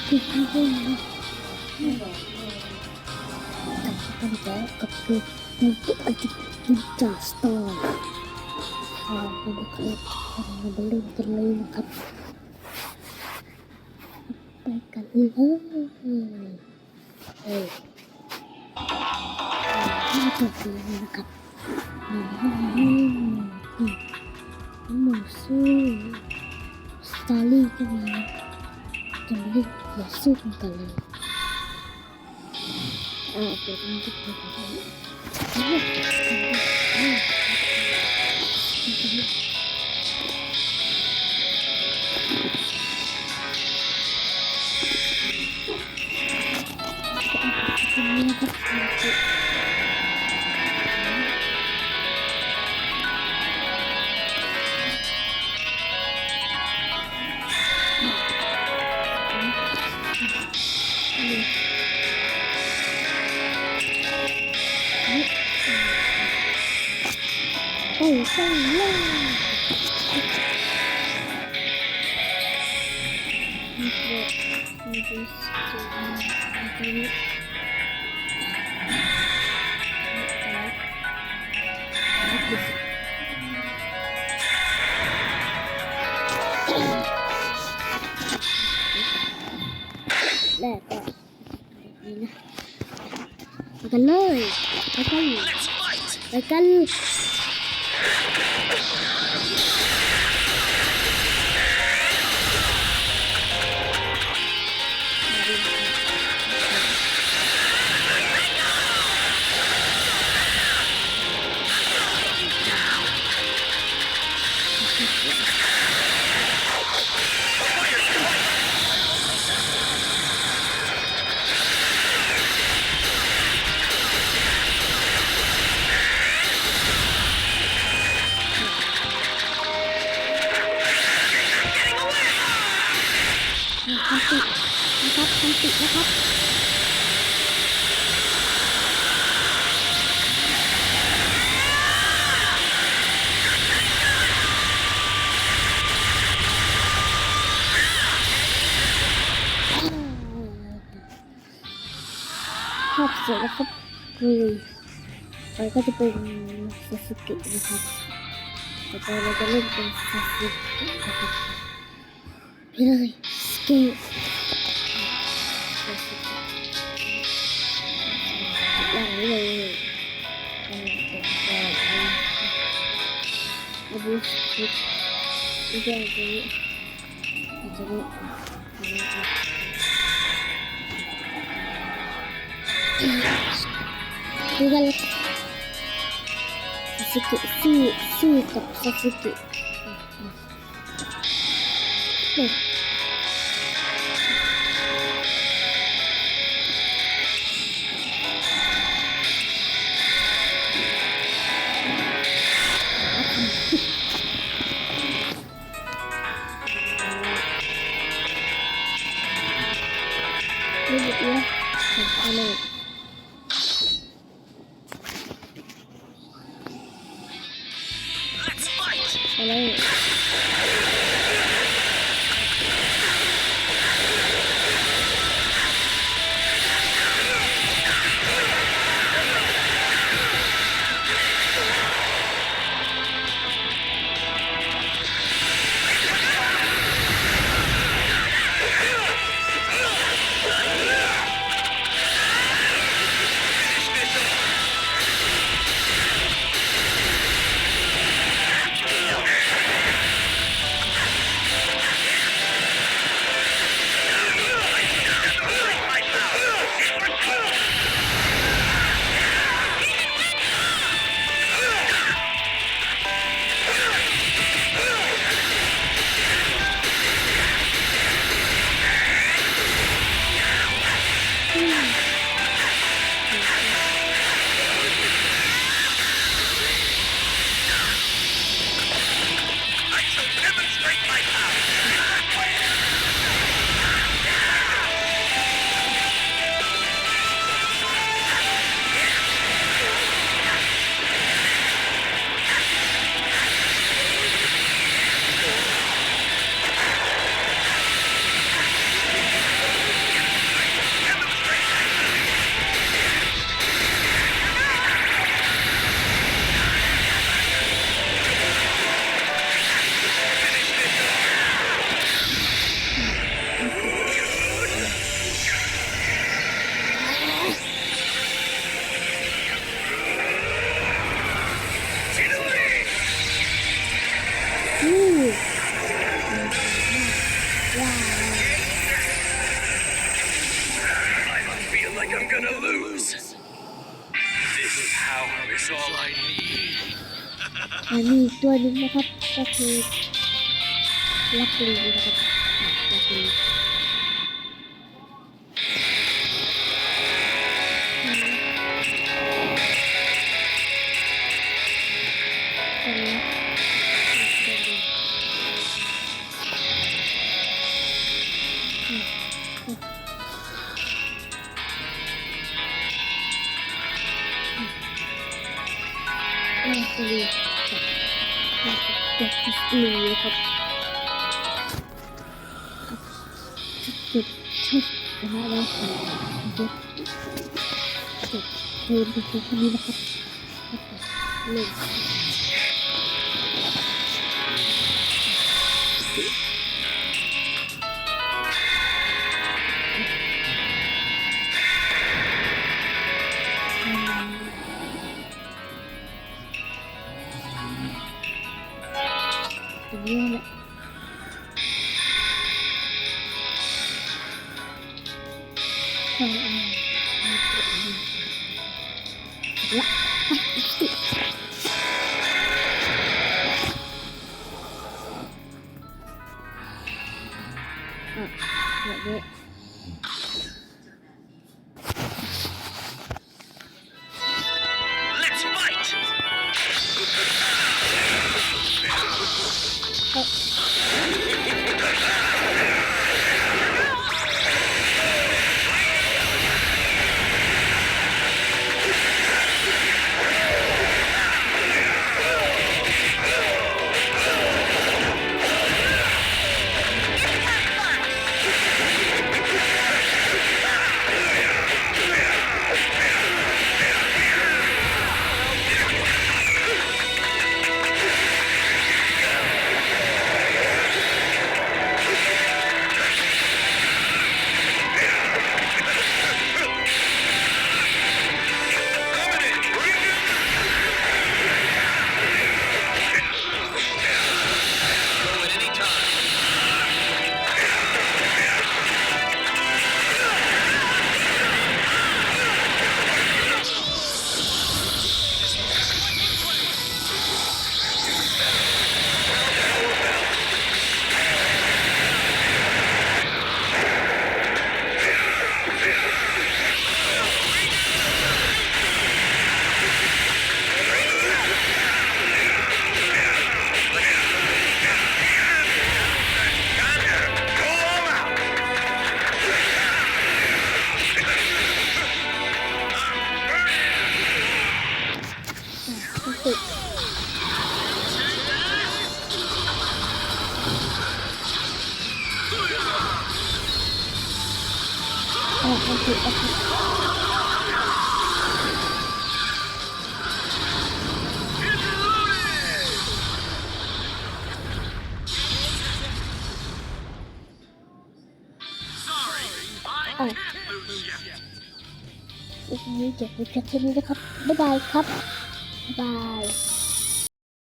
คือที่เรื่องนี้กันแล้วกับคือมันตัวไอติมจ่าสตอร์กันนะครับเรามาเล่นกันเลยนะครับไปกันเลยที่ตัวเองนะครับหมูสู้สตอรี่ก็มีจะมาเล่นอย่าสู้กันเลยเดี๋ยวมันจะเป็นอะไรโอ้ใช่เลยมีเด็กมีดิสจีมีแรกก็นี่นะไปกันเลยไปกันไปกันทำติดนะครับภาพสวยนะครับคือไปก็จะเป็นซาสึเกะนะครับต่อไปเราจะเล่นเป็นซาสึเกะนะครับไปเลยสเกะอย่างนี้เลยอันนี้ชุดอีกอย่างนี้จะมีดูกันเลยซาสึเกะสู้กับซาสึเกะเนี่ยไม่หยุดเลยเอาเลยเอาเลย มีอีกตัวหนึงนะครับก็คือลักลีนะครับลักลีตัวคริสตีนะครับจุดชุดนะแล้วจุดเทิร์นเป็นตัวนี้นะครับเล่นตรงนี้แหละละแบบนี้มันถูกวันนี้จบไปแค่นี้นะครับบ๊ายบายครับบ๊ายบาย